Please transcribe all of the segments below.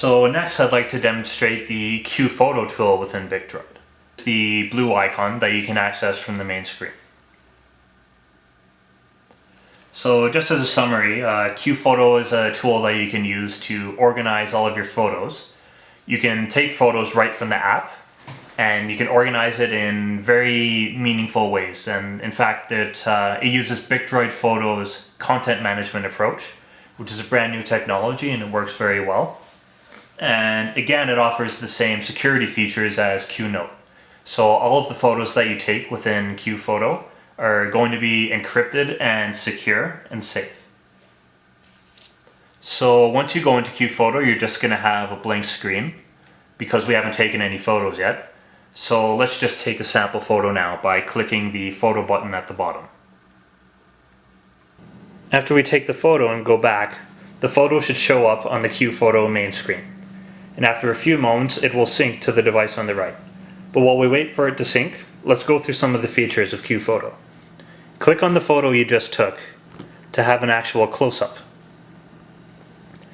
So next I'd like to demonstrate the QPhoto tool within BicDroid. It's the blue icon that you can access from the main screen. So just as a summary, QPhoto is a tool that you can use to organize all of your photos. You can take photos right from the app and you can organize it in very meaningful ways. And in fact, it uses BicDroid QPhoto's content management approach, which is a brand new technology, and it works very well. And again, it offers the same security features as QNote. So all of the photos that you take within QPhoto are going to be encrypted and secure and safe. So once you go into QPhoto, you're just going to have a blank screen because we haven't taken any photos yet. So let's just take a sample photo now by clicking the photo button at the bottom. After we take the photo and go back, the photo should show up on the QPhoto main screen. And after a few moments, it will sync to the device on the right. But while we wait for it to sync, let's go through some of the features of QPhoto. Click on the photo you just took to have an actual close-up.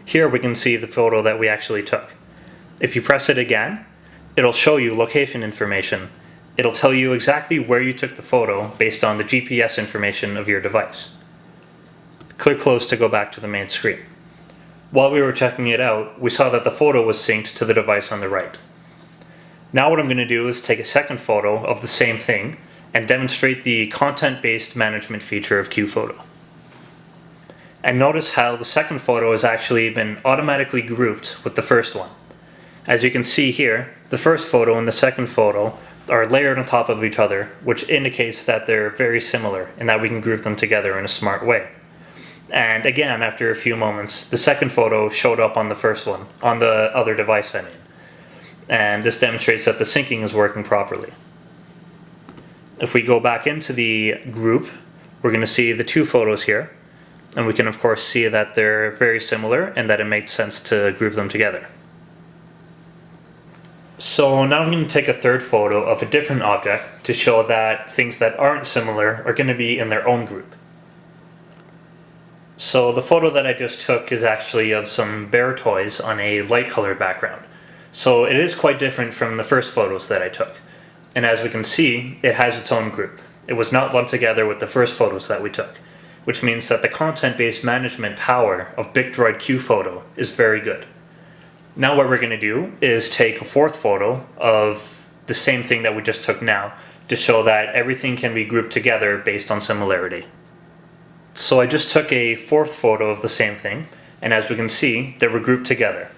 Here we can see the photo that we actually took. If you press it again, it'll show you location information. It'll tell you exactly where you took the photo based on the GPS information of your device. Click close to go back to the main screen. While we were checking it out, we saw that the photo was synced to the device on the right. Now what I'm going to do is take a second photo of the same thing and demonstrate the content-based management feature of QPhoto. And notice how the second photo has actually been automatically grouped with the first one. As you can see here, the first photo and the second photo are layered on top of each other, which indicates that they're very similar and that we can group them together in a smart way. And again, after a few moments, the second photo showed up on the first one, on the other device I mean. And this demonstrates that the syncing is working properly. If we go back into the group, we're going to see the two photos here. And we can of course see that they're very similar and that it makes sense to group them together. So now I'm going to take a third photo of a different object to show that things that aren't similar are going to be in their own group. So the photo that I just took is actually of some bear toys on a light colored background. So it is quite different from the first photos that I took. And as we can see, it has its own group. It was not lumped together with the first photos that we took, which means that the content-based management power of BicDroid QPhoto is very good. Now what we're going to do is take a fourth photo of the same thing that we just took now to show that everything can be grouped together based on similarity. So I just took a fourth photo of the same thing, and as we can see, they were grouped together.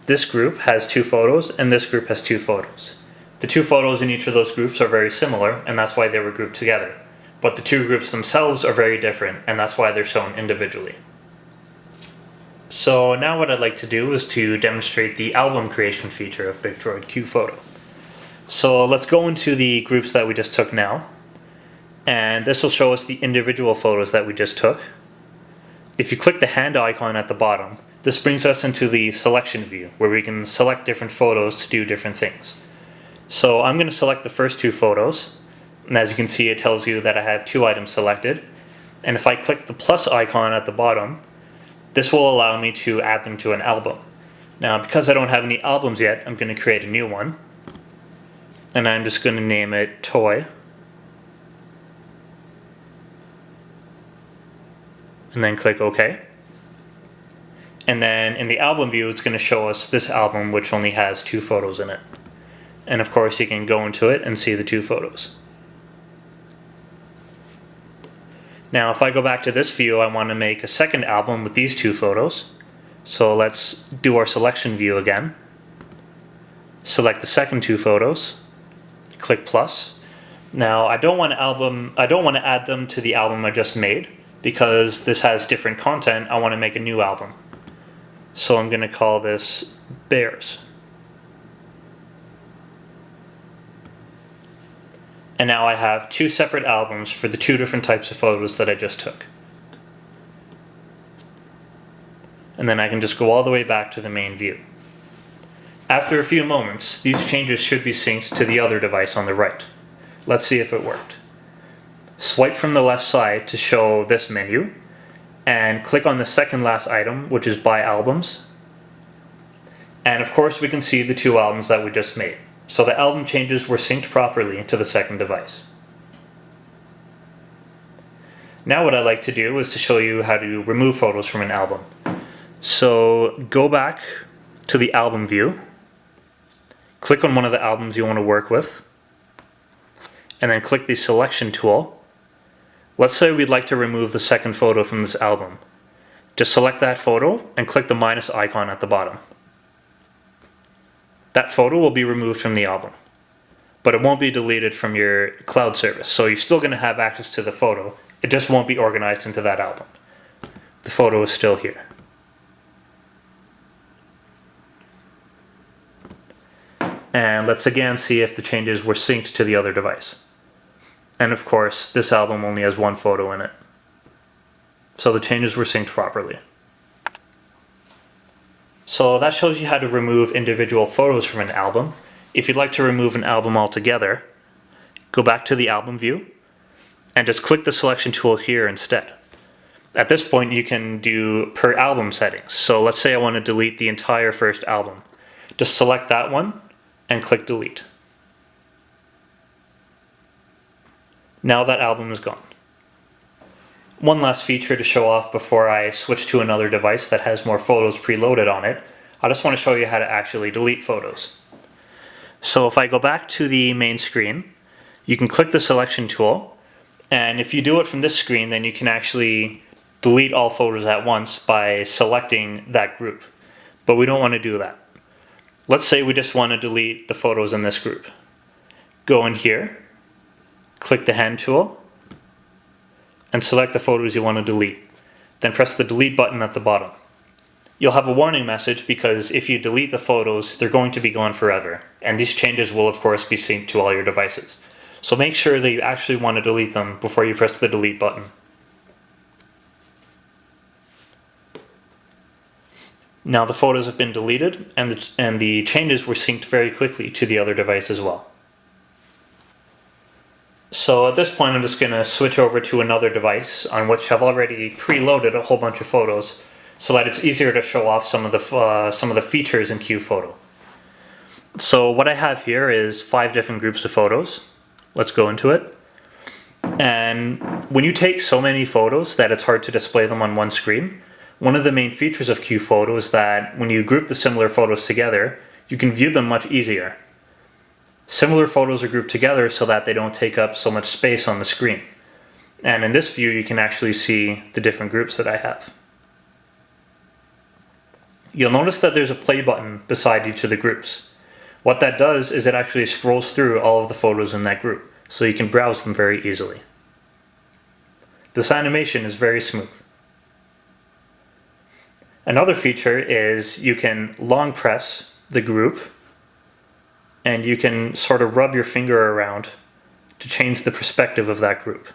This group has two photos, and this group has two photos. The two photos in each of those groups are very similar, and that's why they were grouped together. But the two groups themselves are very different, and that's why they're shown individually. So now what I'd like to do is to demonstrate the album creation feature of BicDroid QPhoto. So let's go into the groups that we just took now. And this will show us the individual photos that we just took. If you click the hand icon at the bottom, this brings us into the selection view where we can select different photos to do different things. So I'm going to select the first two photos, and as you can see it tells you that I have two items selected. And if I click the plus icon at the bottom, this will allow me to add them to an album. Now because I don't have any albums yet, I'm going to create a new one. And I'm just going to name it Toy. And then click OK. And then in the album view, it's going to show us this album, which only has two photos in it. And of course, you can go into it and see the two photos. Now, if I go back to this view, I want to make a second album with these two photos. So let's do our selection view again. Select the second two photos. Click plus. Now, I don't want to add them to the album I just made, because this has different content. I want to make a new album. So I'm going to call this Bears. And now I have two separate albums for the two different types of photos that I just took. And then I can just go all the way back to the main view. After a few moments, these changes should be synced to the other device on the right. Let's see if it worked. Swipe from the left side to show this menu, and click on the second last item, which is Buy Albums. And of course we can see the two albums that we just made. So the album changes were synced properly to the second device. Now what I like to do is to show you how to remove photos from an album. So go back to the album view, click on one of the albums you want to work with, and then click the selection tool. Let's say we'd like to remove the second photo from this album. Just select that photo and click the minus icon at the bottom. That photo will be removed from the album, but it won't be deleted from your cloud service. So you're still going to have access to the photo. It just won't be organized into that album. The photo is still here. And let's again see if the changes were synced to the other device. And of course, this album only has one photo in it. So the changes were synced properly. So that shows you how to remove individual photos from an album. If you'd like to remove an album altogether, go back to the album view and just click the selection tool here instead. At this point you can do per album settings. So let's say I want to delete the entire first album. Just select that one and click delete. Now that album is gone. One last feature to show off before I switch to another device that has more photos preloaded on it. I just want to show you how to actually delete photos. So if I go back to the main screen, you can click the selection tool, and if you do it from this screen, then you can actually delete all photos at once by selecting that group. But we don't want to do that. Let's say we just want to delete the photos in this group. Go in here, click the hand tool, and select the photos you want to delete. Then press the delete button at the bottom. You'll have a warning message because if you delete the photos, they're going to be gone forever. And these changes will of course be synced to all your devices. So make sure that you actually want to delete them before you press the delete button. Now the photos have been deleted and the changes were synced very quickly to the other device as well. So at this point I'm just going to switch over to another device on which I've already preloaded a whole bunch of photos so that it's easier to show off some of the features in QPhoto. So what I have here is 5 different groups of photos. Let's go into it. And when you take so many photos that it's hard to display them on one screen, one of the main features of QPhoto is that when you group the similar photos together, you can view them much easier. Similar photos are grouped together so that they don't take up so much space on the screen. And in this view, you can actually see the different groups that I have. You'll notice that there's a play button beside each of the groups. What that does is it actually scrolls through all of the photos in that group, so you can browse them very easily. This animation is very smooth. Another feature is you can long press the group and you can sort of rub your finger around to change the perspective of that group.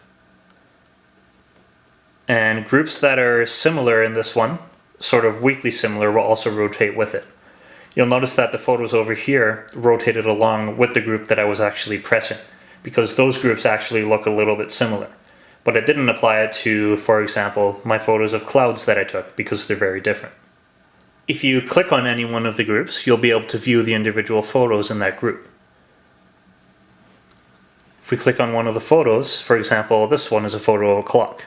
And groups that are similar in this one, sort of weakly similar, will also rotate with it. You'll notice that the photos over here rotated along with the group that I was actually pressing, because those groups actually look a little bit similar. But it didn't apply it to, for example, my photos of clouds that I took, because they're very different. If you click on any one of the groups, you'll be able to view the individual photos in that group. If we click on one of the photos, for example, this one is a photo of a clock.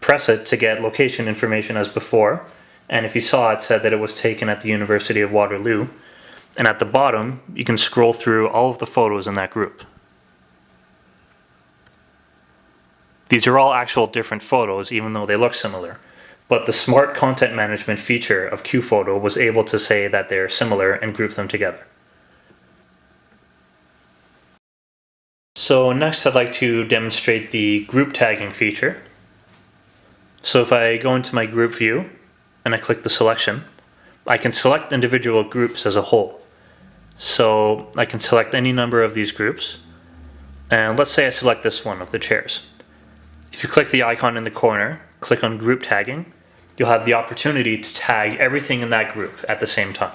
Press it to get location information as before, and if you saw, it said that it was taken at the University of Waterloo, and at the bottom you can scroll through all of the photos in that group. These are all actual different photos even though they look similar, but the smart content management feature of QPhoto was able to say that they're similar and group them together. So next I'd like to demonstrate the group tagging feature. So if I go into my group view and I click the selection, I can select individual groups as a whole. So I can select any number of these groups, and let's say I select this one of the chairs. If you click the icon in the corner, click on group tagging, you'll have the opportunity to tag everything in that group at the same time.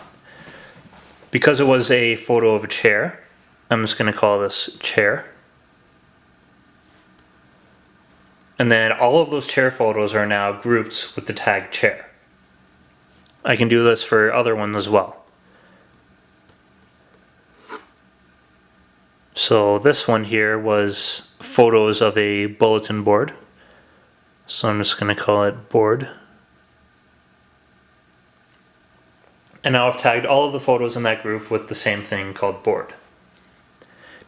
Because it was a photo of a chair, I'm just going to call this chair. And then all of those chair photos are now grouped with the tag chair. I can do this for other ones as well. So this one here was photos of a bulletin board. So I'm just going to call it board. And now I've tagged all of the photos in that group with the same thing called board.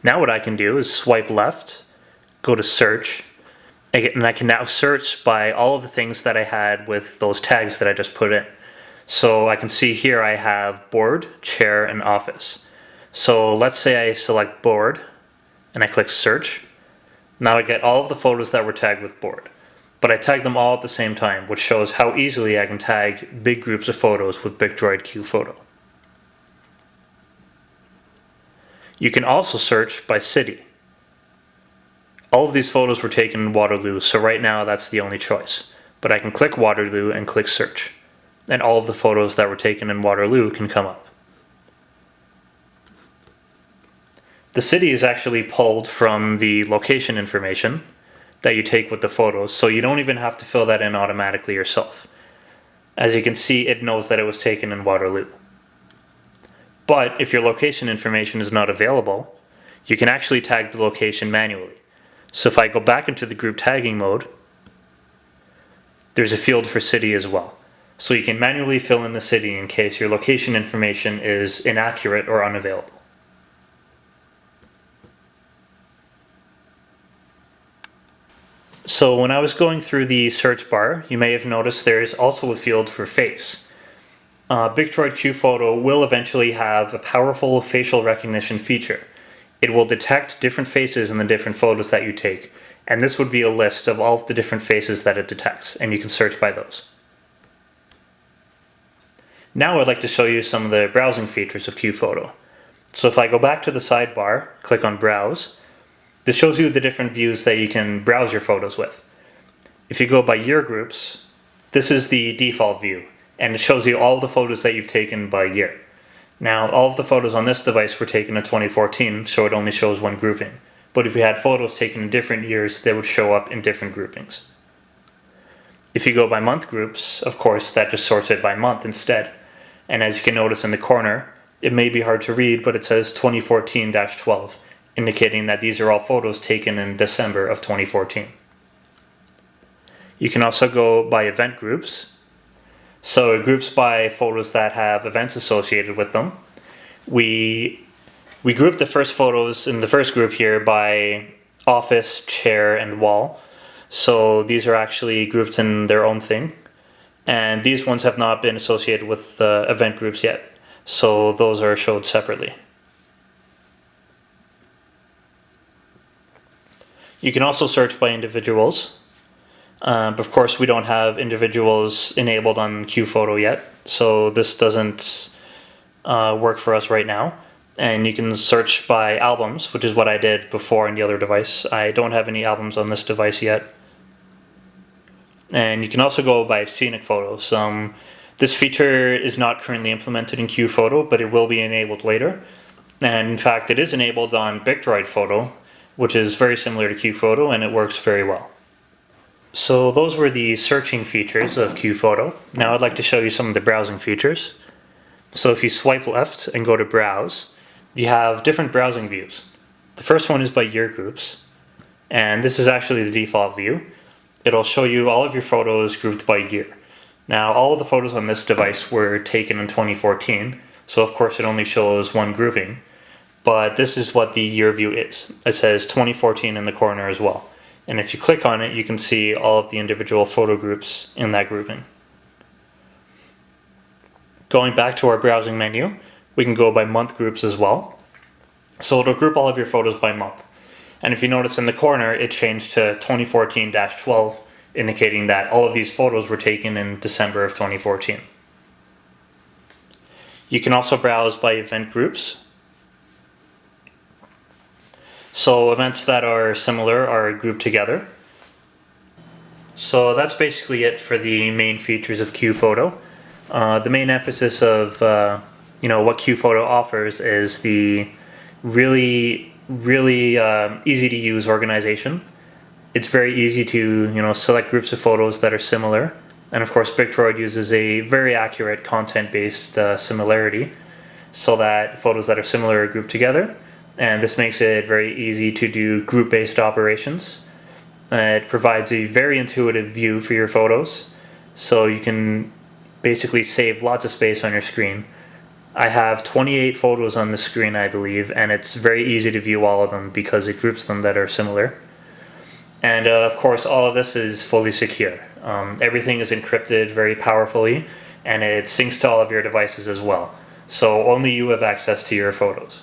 Now what I can do is swipe left, go to search, and I can now search by all of the things that I had with those tags that I just put in. So I can see here I have board, chair, and office. So let's say I select board and I click search. Now I get all of the photos that were tagged with board. But I tag them all at the same time, which shows how easily I can tag big groups of photos with BicDroid QPhoto. You can also search by city. All of these photos were taken in Waterloo, so right now that's the only choice. But I can click Waterloo and click search, and all of the photos that were taken in Waterloo can come up. The city is actually pulled from the location information that you take with the photos, so you don't even have to fill that in automatically yourself. As you can see, it knows that it was taken in Waterloo. But if your location information is not available, you can actually tag the location manually. So if I go back into the group tagging mode, there's a field for city as well. So you can manually fill in the city in case your location information is inaccurate or unavailable. So when I was going through the search bar, you may have noticed there's also a field for face. BicDroid QPhoto will eventually have a powerful facial recognition feature. It will detect different faces in the different photos that you take, and this would be a list of all of the different faces that it detects, and you can search by those. Now I'd like to show you some of the browsing features of QPhoto. So if I go back to the sidebar, click on Browse, this shows you the different views that you can browse your photos with. If you go by year groups, this is the default view, and it shows you all the photos that you've taken by year. Now, all of the photos on this device were taken in 2014, so it only shows one grouping. But if you had photos taken in different years, they would show up in different groupings. If you go by month groups, of course, that just sorts it by month instead. And as you can notice in the corner, it may be hard to read, but it says 2014-12, indicating that these are all photos taken in December of 2014. You can also go by event groups. So it groups by photos that have events associated with them. We group the first photos in the first group here by office, chair, and wall. So these are actually grouped in their own thing. And these ones have not been associated with event groups yet. So those are showed separately. You can also search by individuals. But of course, we don't have individuals enabled on QPhoto yet, so this doesn't work for us right now. And you can search by albums, which is what I did before on the other device. I don't have any albums on this device yet. And you can also go by scenic photos. This feature is not currently implemented in QPhoto, but it will be enabled later. And in fact, it is enabled on BicDroid Photo, which is very similar to QPhoto, and it works very well. So those were the searching features of QPhoto. Now I'd like to show you some of the browsing features. So if you swipe left and go to Browse, you have different browsing views. The first one is by year groups, and this is actually the default view. It'll show you all of your photos grouped by year. Now all of the photos on this device were taken in 2014, so of course it only shows one grouping, but this is what the year view is. It says 2014 in the corner as well. And if you click on it, you can see all of the individual photo groups in that grouping. Going back to our browsing menu, we can go by month groups as well. So it'll group all of your photos by month. And if you notice in the corner, it changed to 2014-12, indicating that all of these photos were taken in December of 2014. You can also browse by event groups. So events that are similar are grouped together. So that's basically it for the main features of QPhoto. The main emphasis of what QPhoto offers is the really easy to use organization. It's very easy to select groups of photos that are similar, and of course BicDroid uses a very accurate content-based similarity, so that photos that are similar are grouped together. and this makes it very easy to do group-based operations. It provides a very intuitive view for your photos, so you can basically save lots of space on your screen. I have 28 photos on the screen, I believe, and it's very easy to view all of them because it groups them that are similar. And of course, all of this is fully secure. Everything is encrypted very powerfully, and it syncs to all of your devices as well. So only you have access to your photos.